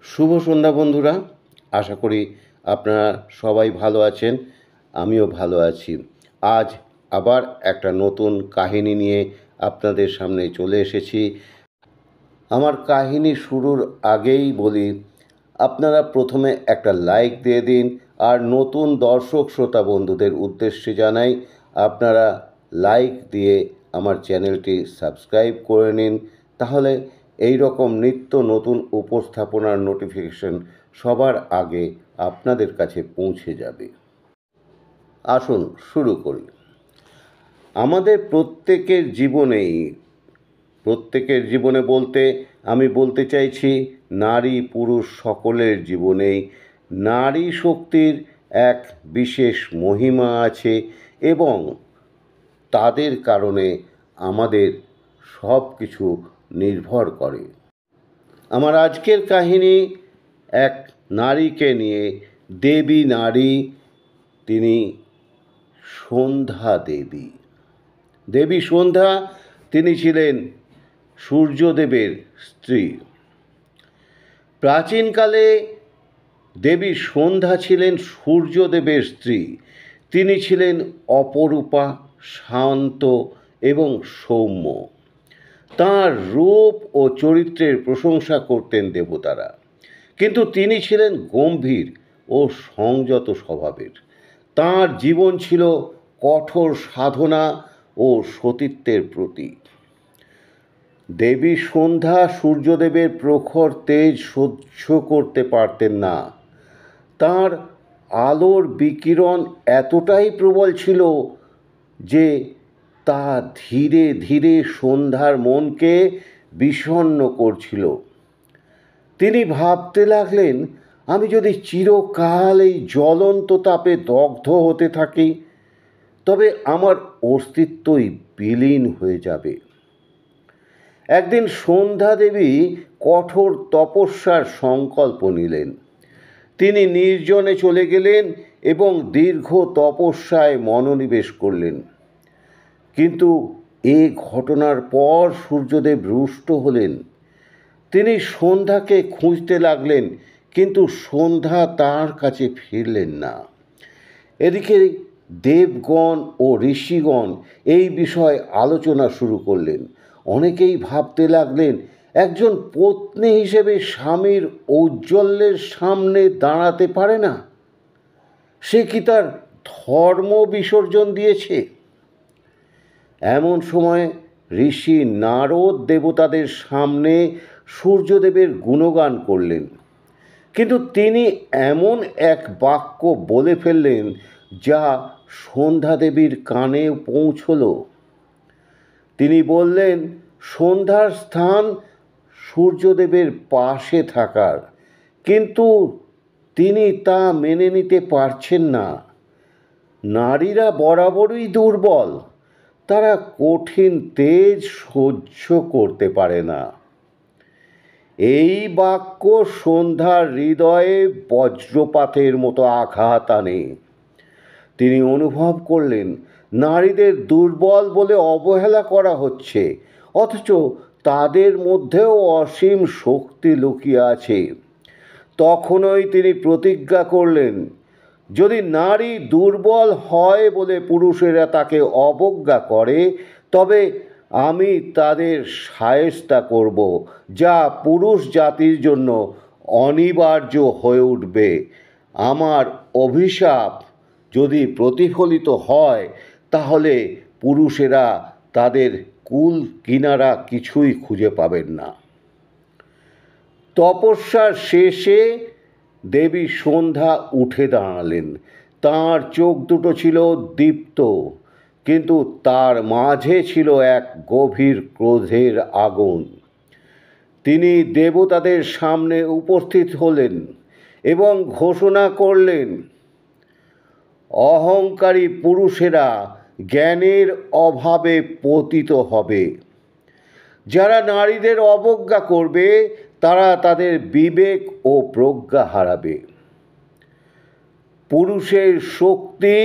শুভ সন্ধ্যা বন্ধুরা। আশা করি আপনারা সবাই ভালো আছেন। আমিও ভালো আছি। আজ আবার একটা নতুন কাহিনী নিয়ে আপনাদের সামনে চলে এসেছি। আমার কাহিনী শুরুর আগেই বলি, আপনারা প্রথমে একটা লাইক দিয়ে দিন। আর নতুন দর্শক শ্রোতা বন্ধুদের উদ্দেশ্যে জানাই, আপনারা লাইক দিয়ে আমার চ্যানেলটি সাবস্ক্রাইব করে নিন। তাহলে এই রকম নিত্য নতুন উপস্থাপনার নোটিফিকেশন সবার আগে আপনাদের কাছে পৌঁছে যাবে। আসুন শুরু করি। আমাদের প্রত্যেকের জীবনে বলতে আমি বলতে চাইছি নারী পুরুষ সকলের জীবনেই নারী শক্তির এক বিশেষ মহিমা আছে এবং তাদের কারণে আমাদের সব কিছু নির্ভর করে। আমার আজকের কাহিনী এক নারীকে নিয়ে, দেবী নারী, তিনি সন্ধ্যা দেবী। দেবী সন্ধ্যা তিনি ছিলেন সূর্যদেবের স্ত্রী। প্রাচীনকালে দেবী সন্ধ্যা ছিলেন সূর্যদেবের স্ত্রী। তিনি ছিলেন অপরূপা, শান্ত এবং সৌম্য। তাঁর রূপ ও চরিত্রের প্রশংসা করতেন দেবতারা, কিন্তু তিনি ছিলেন গম্ভীর ও সংযত স্বভাবের। তাঁর জীবন ছিল কঠোর সাধনা ও সতীত্বের প্রতীক। দেবী সন্ধ্যা সূর্যদেবের প্রখর তেজ সহ্য করতে পারতেন না। তাঁর আলোর বিকিরণ এতটাই প্রবল ছিল যে তা ধীরে ধীরে সন্ধ্যার মনকে বিষণ্ণ করছিল। তিনি ভাবতে লাগলেন, আমি যদি চিরকাল এই জ্বলন্ত তাপে দগ্ধ হতে থাকি তবে আমার অস্তিত্বই বিলীন হয়ে যাবে। একদিন সন্ধ্যা দেবী কঠোর তপস্যার সংকল্প নিলেন। তিনি নির্জনে চলে গেলেন এবং দীর্ঘ তপস্যায় মনোনিবেশ করলেন। কিন্তু এ ঘটনার পর সূর্যদেব রুষ্ট হলেন। তিনি সন্ধ্যাকে খুঁজতে লাগলেন, কিন্তু সন্ধ্যা তার কাছে ফিরলেন না। এদিকে দেবগণ ও ঋষিগণ এই বিষয়ে আলোচনা শুরু করলেন। অনেকেই ভাবতে লাগলেন, একজন পত্নী হিসেবে স্বামীর ঔজ্জ্বল্যের সামনে দাঁড়াতে পারে না? সে কি তার ধর্ম বিসর্জন দিয়েছে? এমন সময় ঋষি নারদ দেবতাদের সামনে সূর্যদেবের গুণগান করলেন, কিন্তু তিনি এমন এক বাক্য বলে ফেললেন যা সন্ধ্যা দেবীর কানে পৌঁছল। তিনি বললেন, সন্ধ্যার স্থান সূর্যদেবের পাশে থাকার, কিন্তু তিনি তা মেনে নিতে পারছেন না। নারীরা বরাবরই দুর্বল, তারা কঠিন তেজ সহ্য করতে পারে না। এই বাক্য সন্ধ্যার হৃদয়ে বজ্রপাতের মতো আঘাত আনে। তিনি অনুভব করলেন, নারীদের দুর্বল বলে অবহেলা করা হচ্ছে, অথচ তাদের মধ্যেও অসীম শক্তি লুকিয়ে আছে। তখনই তিনি প্রতিজ্ঞা করলেন, যদি নারী দুর্বল হয় বলে পুরুষেরা তাকে অবজ্ঞা করে, তবে আমি তাদের শায়েস্তা করব, যা পুরুষ জাতির জন্য অনিবার্য হয়ে উঠবে। আমার অভিশাপ যদি প্রতিফলিত হয় তাহলে পুরুষেরা তাদের কুল কিনারা কিছুই খুঁজে পাবেন না। তপস্যার শেষে দেবী সন্ধ্যা উঠে দাঁড়ালেন। তাঁর চোখ দুটো ছিল দীপ্ত, কিন্তু তার মাঝে ছিল এক গভীর ক্রোধের আগুন। তিনি দেবতাদের সামনে উপস্থিত হলেন এবং ঘোষণা করলেন, অহংকারী পুরুষেরা জ্ঞানের অভাবে পতিত হবে। যারা নারীদের অবজ্ঞা করবে তারা তাদের বিবেক ও প্রজ্ঞা হারাবে। পুরুষের শক্তি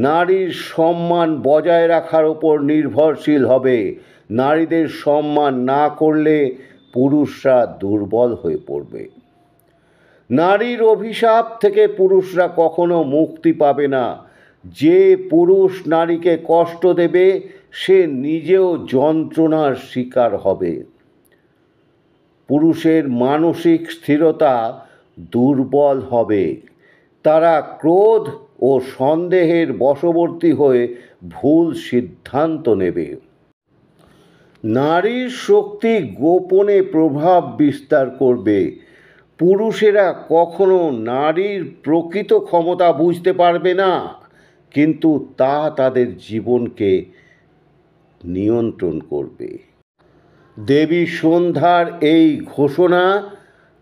নারীর সম্মান বজায় রাখার উপর নির্ভরশীল হবে। নারীদের সম্মান না করলে পুরুষরা দুর্বল হয়ে পড়বে। নারীর অভিশাপ থেকে পুরুষরা কখনো মুক্তি পাবে না। যে পুরুষ নারীকে কষ্ট দেবে সে নিজেও যন্ত্রণার শিকার হবে। পুরুষের মানসিক স্থিরতা দুর্বল হবে। তারা ক্রোধ ও সন্দেহের বশবর্তী হয়ে ভুল সিদ্ধান্ত নেবে। নারীর শক্তি গোপনে প্রভাব বিস্তার করবে। পুরুষেরা কখনো নারীর প্রকৃত ক্ষমতা বুঝতে পারবে না, কিন্তু তা তাদের জীবনকে নিয়ন্ত্রণ করবে। দেবী সন্ধ্যার এই ঘোষণা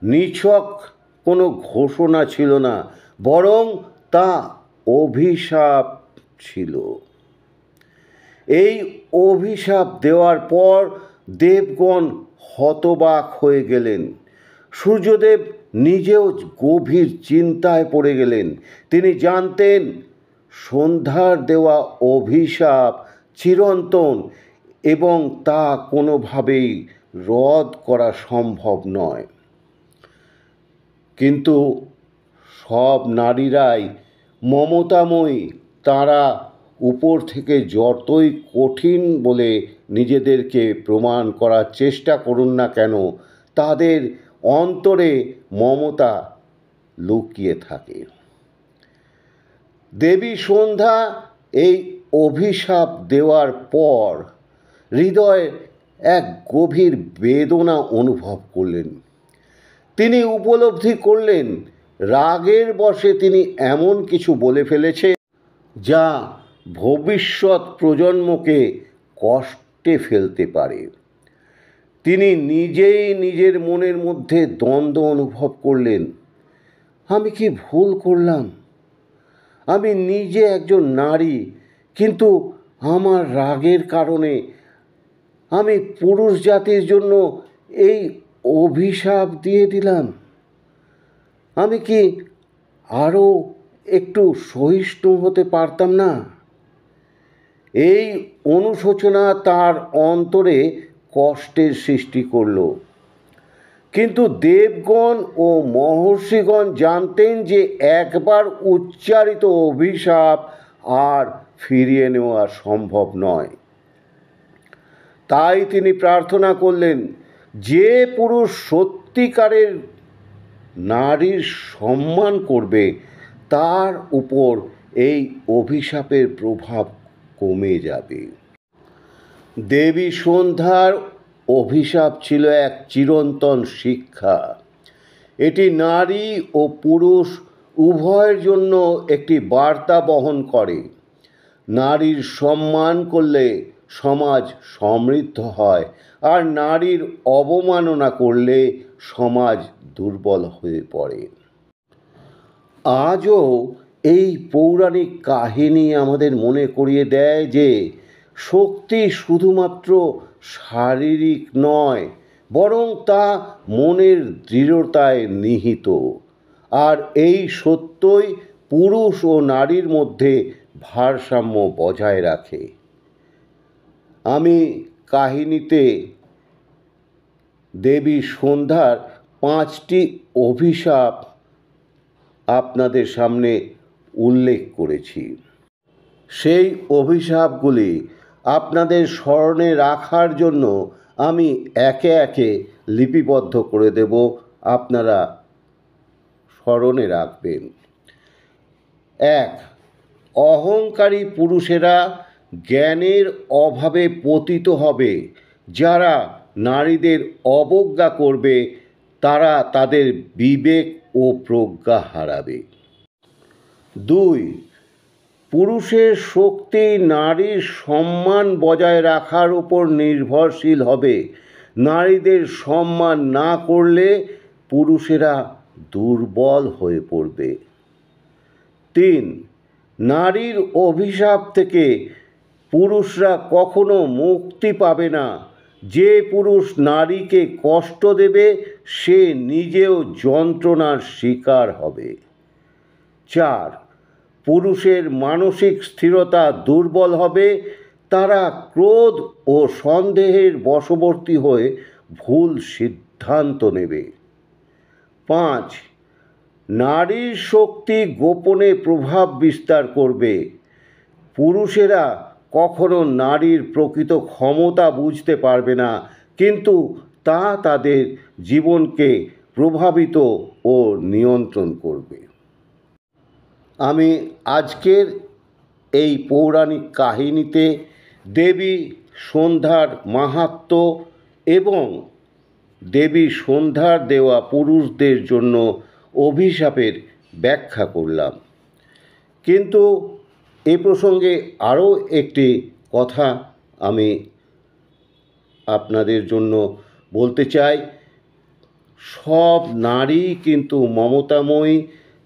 নিছক কোনো ঘোষণা ছিল না, বরং তা অভিশাপ ছিল। এই অভিশাপ দেওয়ার পর দেবগণ হতবাক হয়ে গেলেন। সূর্যদেব নিজেও গভীর চিন্তায় পড়ে গেলেন। তিনি জানতেন সন্ধ্যার দেওয়া অভিশাপ চিরন্তন এবং তা কোনোভাবেই রদ করা সম্ভব নয়। কিন্তু সব নারীরাই মমতাময়ী। তারা উপর থেকে যতই কঠিন বলে নিজেদেরকে প্রমাণ করার চেষ্টা করুন না কেন, তাদের অন্তরে মমতা লুকিয়ে থাকে। দেবী সন্ধ্যা এই অভিশাপ দেওয়ার পর হৃদয়ে এক গভীর বেদনা অনুভব করলেন। তিনি উপলব্ধি করলেন রাগের বশে তিনি এমন কিছু বলে ফেলেছে যা ভবিষ্যৎ প্রজন্মকে কষ্টে ফেলতে পারে। তিনি নিজেই নিজের মনের মধ্যে দ্বন্দ্ব অনুভব করলেন। আমি কি ভুল করলাম? আমি নিজে একজন নারী, কিন্তু আমার রাগের কারণে আমি পুরুষ জাতির জন্য এই অভিশাপ দিয়ে দিলাম। আমি কি আরও একটু সহিষ্ণু হতে পারতাম না? এই অনুশোচনা তার অন্তরে কষ্টের সৃষ্টি করল। কিন্তু দেবগণ ও মহর্ষিগণ জানতেন যে একবার উচ্চারিত অভিশাপ আর ফিরিয়ে নেওয়া সম্ভব নয়। তাই তিনি প্রার্থনা করলেন, যে পুরুষ সত্যিকারের নারীর সম্মান করবে তার উপর এই অভিশাপের প্রভাব কমে যাবে। দেবী সন্ধ্যার অভিশাপ ছিল এক চিরন্তন শিক্ষা। এটি নারী ও পুরুষ উভয়ের জন্য একটি বার্তা বহন করে। নারীর সম্মান করলে সমাজ সমৃদ্ধ হয়, আর নারীর অবমাননা করলে সমাজ দুর্বল হয়ে পড়ে। আজও এই পৌরাণিক কাহিনী আমাদের মনে করিয়ে দেয় যে শক্তি শুধুমাত্র শারীরিক নয়, বরং তা মনের দৃঢ়তায় নিহিত। আর এই সত্যই পুরুষ ও নারীর মধ্যে ভারসাম্য বজায় রাখে। আমি কাহিনীতে দেবী সন্ধ্যার 5টি অভিশাপ আপনাদের সামনে উল্লেখ করেছি। সেই অভিশাপগুলি আপনাদের স্মরণে রাখার জন্য আমি একে একে লিপিবদ্ধ করে দেব, আপনারা স্মরণে রাখবেন। 1. অহংকারী পুরুষেরা জ্ঞানের অভাবে পতিত হবে। যারা নারীদের অবজ্ঞা করবে তারা তাদের বিবেক ও প্রজ্ঞা হারাবে। 2. পুরুষের শক্তি নারীর সম্মান বজায় রাখার উপর নির্ভরশীল হবে। নারীদের সম্মান না করলে পুরুষেরা দুর্বল হয়ে পড়বে। 3. নারীর অভিশাপ থেকে পুরুষরা কখনো মুক্তি পাবে না। যে পুরুষ নারীকে কষ্ট দেবে সে নিজেও যন্ত্রণার শিকার হবে। 4. পুরুষের মানসিক স্থিরতা দুর্বল হবে। তারা ক্রোধ ও সন্দেহের বশবর্তী হয়ে ভুল সিদ্ধান্ত নেবে। 5. নারীর শক্তি গোপনে প্রভাব বিস্তার করবে। পুরুষেরা কখনো নারীর প্রকৃত ক্ষমতা বুঝতে পারবে না, কিন্তু তা তাদের জীবনকে প্রভাবিত ও নিয়ন্ত্রণ করবে। আমি আজকের এই পৌরাণিক কাহিনীতে দেবী সন্ধ্যার মাহাত্ম্য এবং দেবী সন্ধ্যার দেওয়া পুরুষদের জন্য অভিশাপের ব্যাখ্যা করলাম। কিন্তু এ প্রসঙ্গে আরও একটি কথা আমি আপনাদের জন্য বলতে চাই। সব নারী কিন্তু মমতাময়ী,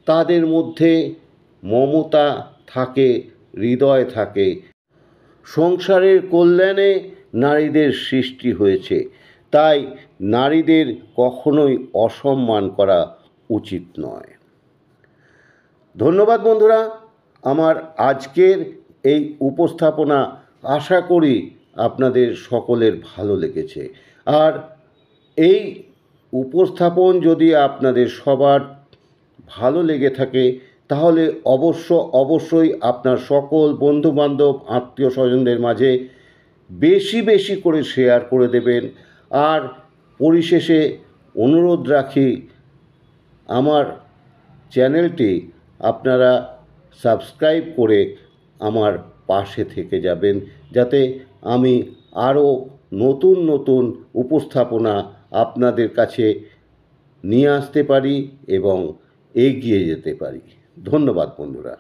তাদের মধ্যে মমতা থাকে, হৃদয় থাকে। সংসারের কল্যাণে নারীদের সৃষ্টি হয়েছে, তাই নারীদের কখনোই অসম্মান করা উচিত নয়। ধন্যবাদ বন্ধুরা, আমার আজকের এই উপস্থাপনা আশা করি আপনাদের সকলের ভালো লেগেছে। আর এই উপস্থাপন যদি আপনাদের সবার ভালো লেগে থাকে তাহলে অবশ্যই আপনার সকল বন্ধুবান্ধব আত্মীয় স্বজনদের মাঝে বেশি বেশি করে শেয়ার করে দেবেন। আর পরিশেষে অনুরোধ রাখি, আমার চ্যানেলটি আপনারা সাবস্ক্রাইব করে আমার পাশে থেকে যাবেন, যাতে আমি আরও নতুন নতুন উপস্থাপনা আপনাদের কাছে নিয়ে আসতে পারি এবং এগিয়ে যেতে পারি। ধন্যবাদ বন্ধুরা।